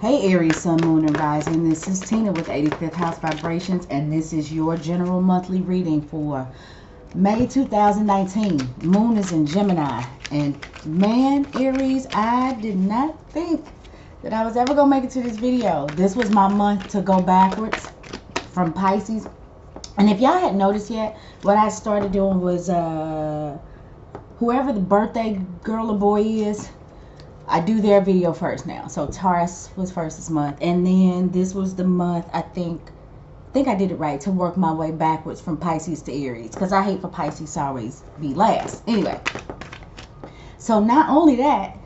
Hey Aries, Sun, Moon, and Rising. This is Tina with 85th House Vibrations, and this is your general monthly reading for May 2019. Moon is in Gemini, and man, Aries, I did not think that I was ever going to make it to this video. This was my month to go backwards from Pisces. And if y'all hadn't noticed yet, what I started doing was whoever the birthday girl or boy is, I do their video first now. So Taurus was first this month, and then this was the month, I think I did it right, to work my way backwards from Pisces to Aries, because I hate for Pisces to always be last. Anyway, so not only that,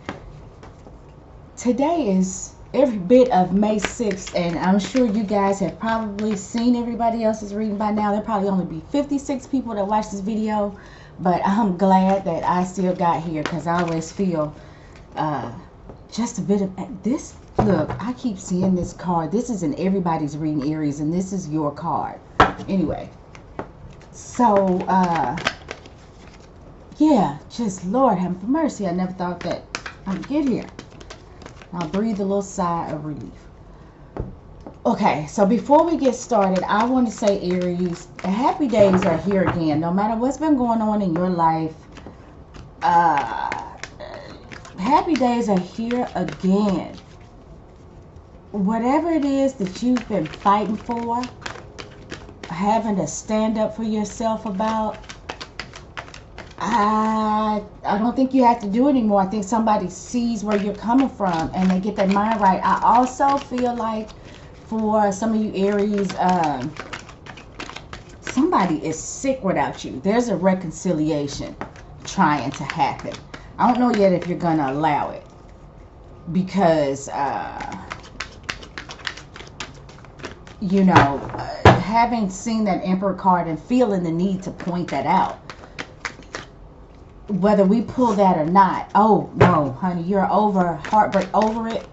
today is every bit of May 6th, and I'm sure you guys have probably seen everybody else's reading by now. There'll probably only be 56 people that watch this video, but I'm glad that I still got here, because I always feel just a bit of this. Look, I keep seeing this card. This is in everybody's reading, Aries, and this is your card. Anyway, so yeah, just Lord have mercy. I never thought that I'd get here. I'll breathe a little sigh of relief. Okay, so before we get started, I want to say, Aries, the happy days are here again. No matter what's been going on in your life, happy days are here again. Whatever it is that you've been fighting for, having to stand up for yourself about, I don't think you have to do it anymore. I think somebody sees where you're coming from and they get their mind right. I also feel like for some of you Aries, somebody is sick without you. There's a reconciliation trying to happen. I don't know yet if you're going to allow it, because, you know, having seen that Emperor card and feeling the need to point that out, whether we pull that or not, oh, no, honey, you're over heartbreak, over it.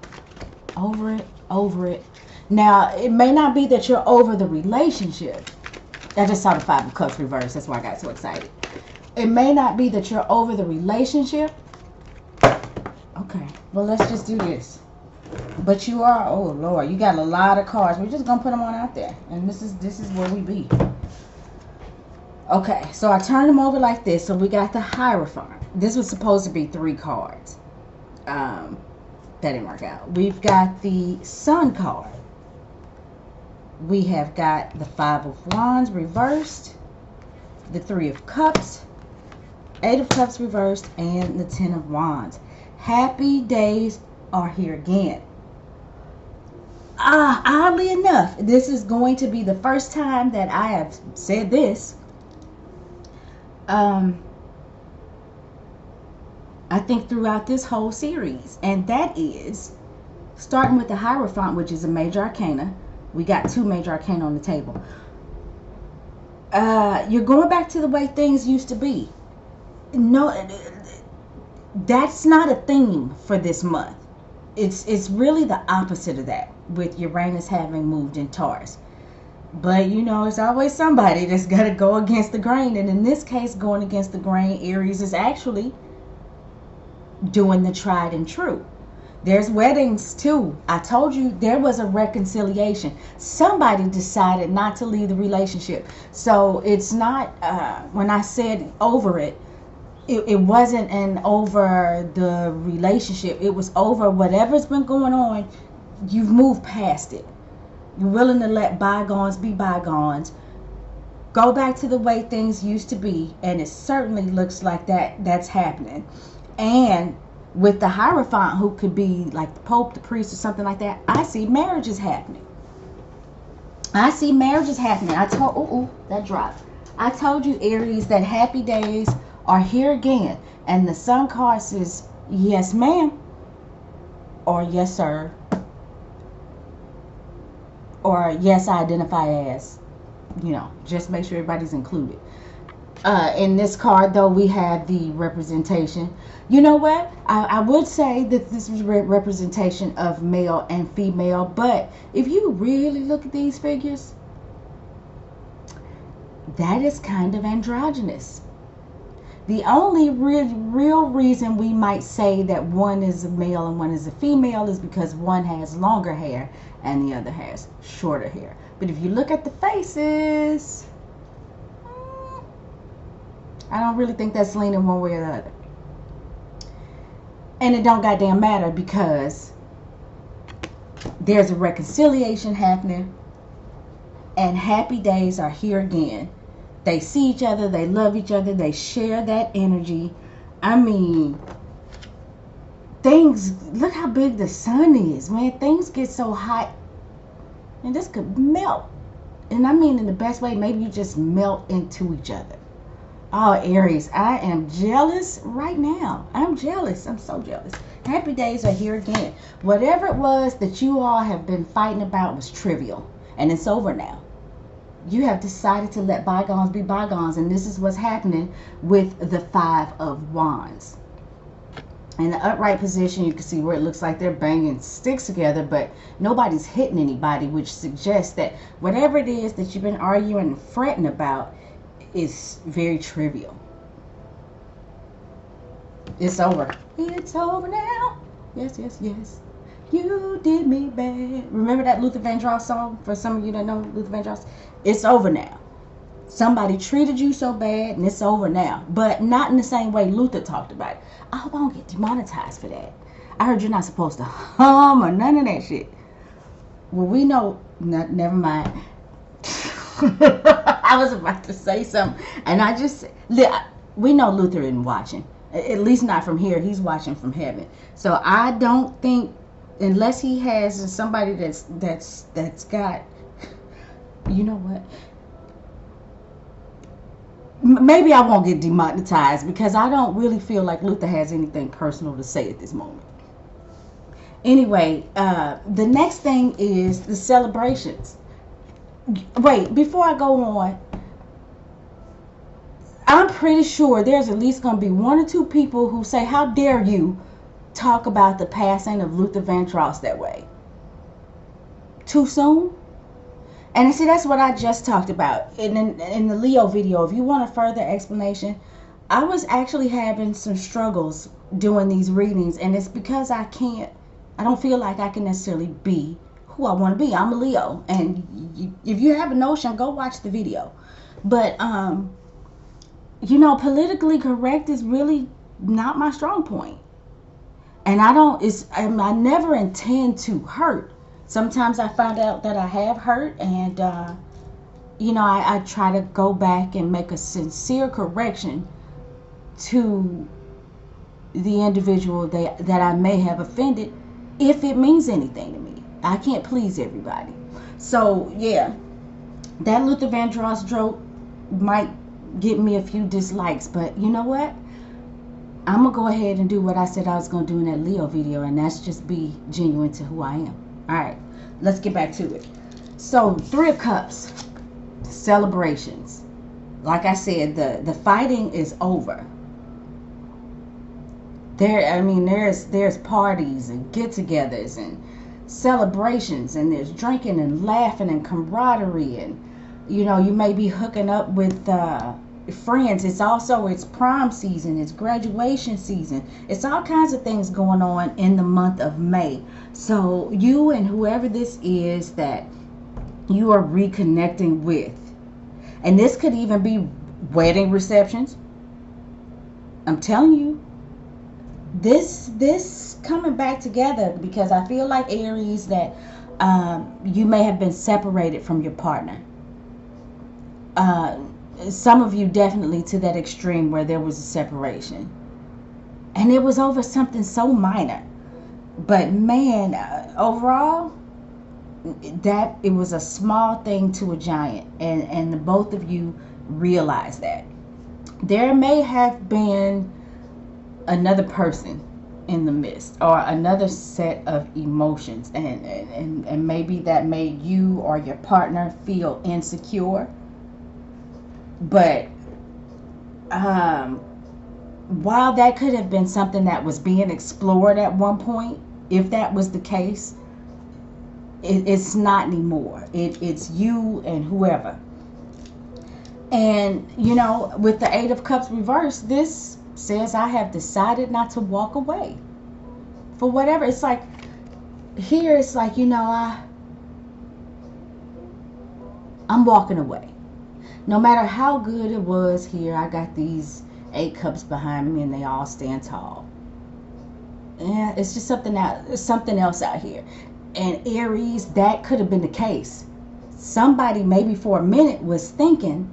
Now, it may not be that you're over the relationship. I just saw the Five of Cups reversed. That's why I got so excited. It may not be that you're over the relationship. Okay, well, let's just do this. But you are, oh Lord, you got a lot of cards. We're just gonna put them on out there, and this is where we be. Okay, so I turned them over like this. So we got the Hierophant. This was supposed to be 3 cards. That didn't work out. We've got the Sun card. We have got the 5 of Wands reversed, the 3 of Cups, 8 of Cups reversed, and the 10 of Wands. Happy days are here again. Oddly enough, this is going to be the first time that I have said this. I think throughout this whole series, and that is starting with the Hierophant, which is a major arcana. We got 2 major arcana on the table. You're going back to the way things used to be. No, that's not a theme for this month. It's really the opposite of that, with Uranus having moved in Taurus. But you know, it's always somebody that's got to go against the grain, and in this case, going against the grain, Aries is actually doing the tried and true. There's weddings too. I told you there was a reconciliation. Somebody decided not to leave the relationship. So it's not, when I said over it, it wasn't an over the relationship. It was over whatever's been going on. You've moved past it. You're willing to let bygones be bygones. Go back to the way things used to be. And it certainly looks like that's happening. And with the Hierophant, who could be like the Pope, the priest, or something like that, I see marriages happening. I see marriages happening. I told, that dropped. I told you, Aries, that happy days are here again. And the Sun card says, yes, ma'am, or yes, sir, or yes, I identify as, you know, just make sure everybody's included. In this card, though, we have the representation. You know what? I would say that this is representation of male and female, but if you really look at these figures, that is kind of androgynous. The only real reason we might say that one is a male and one is a female is because one has longer hair and the other has shorter hair. But if you look at the faces, I don't really think that's leaning one way or the other. And it don't goddamn matter, because there's a reconciliation happening, and happy days are here again. They see each other, they love each other, they share that energy. I mean, things, look how big the sun is, man. Things get so hot, and this could melt. And I mean in the best way, maybe you just melt into each other. Oh, Aries, I am jealous right now. I'm jealous. I'm so jealous. Happy days are here again. Whatever it was that you all have been fighting about was trivial, and it's over now. You have decided to let bygones be bygones, and this is what's happening with the Five of Wands. In the upright position, you can see where it looks like they're banging sticks together, but nobody's hitting anybody, which suggests that whatever it is that you've been arguing and fretting about is very trivial. It's over. It's over now. Yes, yes, yes. You did me bad. Remember that Luther Vandross song? For some of you that know Luther Vandross, it's over now. Somebody treated you so bad, and it's over now. But not in the same way Luther talked about it. I hope I don't get demonetized for that. I heard you're not supposed to hum or none of that shit. Well, we know. Never mind. I was about to say something, and I just, we know Luther isn't watching, at least not from here. He's watching from heaven. So I don't think, unless he has somebody that's got, you know what, maybe I won't get demonetized, because I don't really feel like Luther has anything personal to say at this moment. Anyway, the next thing is the celebrations. Wait, before I go on, I'm pretty sure there's at least going to be one or two people who say, how dare you talk about the passing of Luther Vandross that way? Too soon? And see, that's what I just talked about in the Leo video. If you want a further explanation, I was actually having some struggles doing these readings, and it's because I don't feel like I can necessarily be who I want to be. I'm a Leo, and if you have a notion, go watch the video. But you know, politically correct is really not my strong point, and I never intend to hurt. Sometimes I find out that I have hurt, and you know, I try to go back and make a sincere correction to the individual that I may have offended, if it means anything to me. I can't please everybody. So yeah, that Luther Vandross joke might get me a few dislikes, but you know what? I'm gonna go ahead and do what I said I was gonna do in that Leo video, and that's just be genuine to who I am. Alright, let's get back to it. So, Three of Cups, celebrations. Like I said, the fighting is over. There's parties and get-togethers and celebrations, and there's drinking and laughing and camaraderie, and you know, you may be hooking up with friends. It's prom season, it's graduation season, it's all kinds of things going on in the month of May. So you and whoever this is that you are reconnecting with, and this could even be wedding receptions. I'm telling you, this coming back together, because I feel like, Aries, that you may have been separated from your partner. Some of you definitely to that extreme where there was a separation, and it was over something so minor, but man, overall, that it was a small thing to a giant, and the both of you realize that. There may have been another person in the midst, or another set of emotions, and maybe that made you or your partner feel insecure. But while that could have been something that was being explored at one point, if that was the case, it's not anymore. It's you and whoever. And, you know, with the Eight of Cups reversed, this says I have decided not to walk away for whatever. It's like, here it's like, you know, I'm walking away. No matter how good it was here, I got these 8 cups behind me and they all stand tall. Yeah, it's just something else out here. And Aries, that could have been the case. Somebody maybe for a minute was thinking,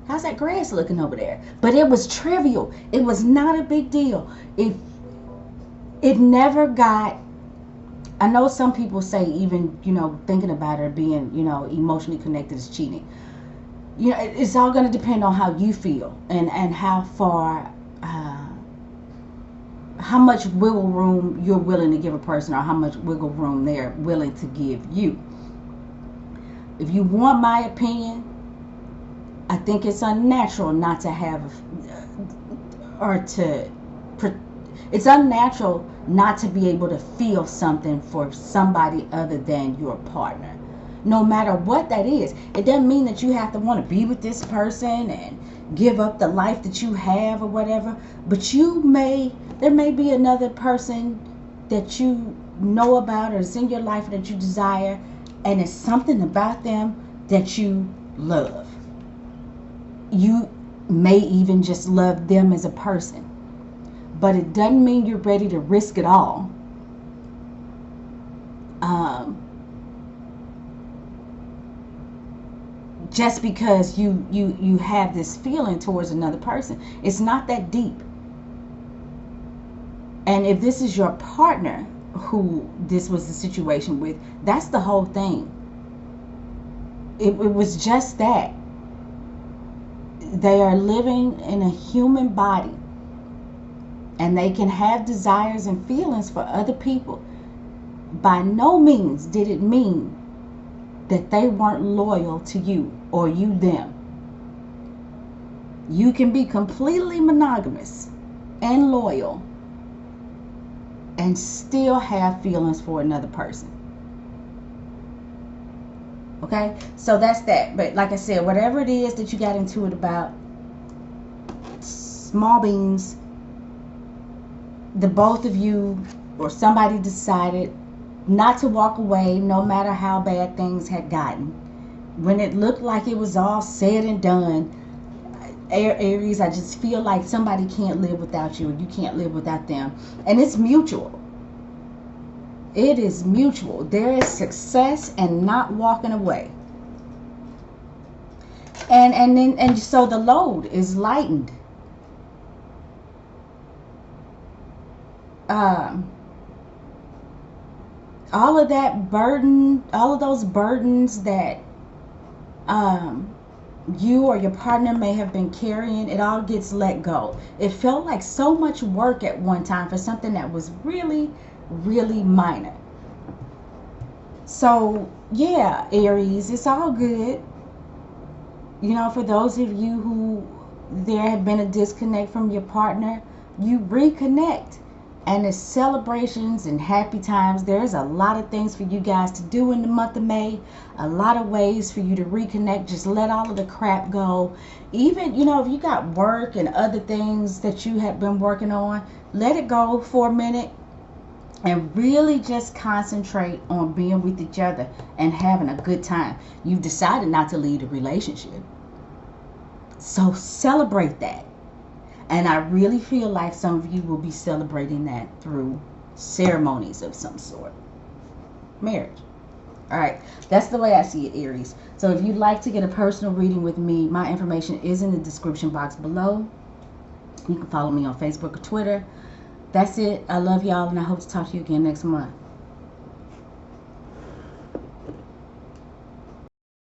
how's that grass looking over there? But it was trivial. It was not a big deal. It never got, I know some people say even, you know, thinking about it or being, you know, emotionally connected is cheating. You know, it's all going to depend on how you feel and how far, how much wiggle room you're willing to give a person, or how much wiggle room they're willing to give you. If you want my opinion, I think it's unnatural not to have, it's unnatural not to be able to feel something for somebody other than your partner. No matter what that is. It doesn't mean that you have to want to be with this person and give up the life that you have or whatever. But there may be another person that you know about or is in your life that you desire, and it's something about them that you love. You may even just love them as a person. But it doesn't mean you're ready to risk it all. Just because you have this feeling towards another person. It's not that deep. And if this is your partner who this was the situation with, that's the whole thing. It was just that. They are living in a human body. And they can have desires and feelings for other people. By no means did it mean that they weren't loyal to you or you them. You can be completely monogamous and loyal and still have feelings for another person. Okay? So that's that. But like I said, whatever it is that you got into it about, small beans, the both of you or somebody decided not to walk away no matter how bad things had gotten. When it looked like it was all said and done, Aries, I just feel like somebody can't live without you and you can't live without them. And it's mutual. It is mutual. There is success and not walking away. And so the load is lightened. All of that burden, all of those burdens that you or your partner may have been carrying, it all gets let go. It felt like so much work at one time for something that was really, really minor. So yeah, Aries, it's all good. You know, for those of you who there have been a disconnect from your partner, you reconnect. And it's celebrations and happy times. There's a lot of things for you guys to do in the month of May. A lot of ways for you to reconnect. Just let all of the crap go. Even, you know, if you got work and other things that you have been working on, let it go for a minute. And really just concentrate on being with each other and having a good time. You've decided not to leave a relationship. So celebrate that. And I really feel like some of you will be celebrating that through ceremonies of some sort. Marriage. All right. That's the way I see it, Aries. So if you'd like to get a personal reading with me, my information is in the description box below. You can follow me on Facebook or Twitter. That's it. I love y'all, and I hope to talk to you again next month.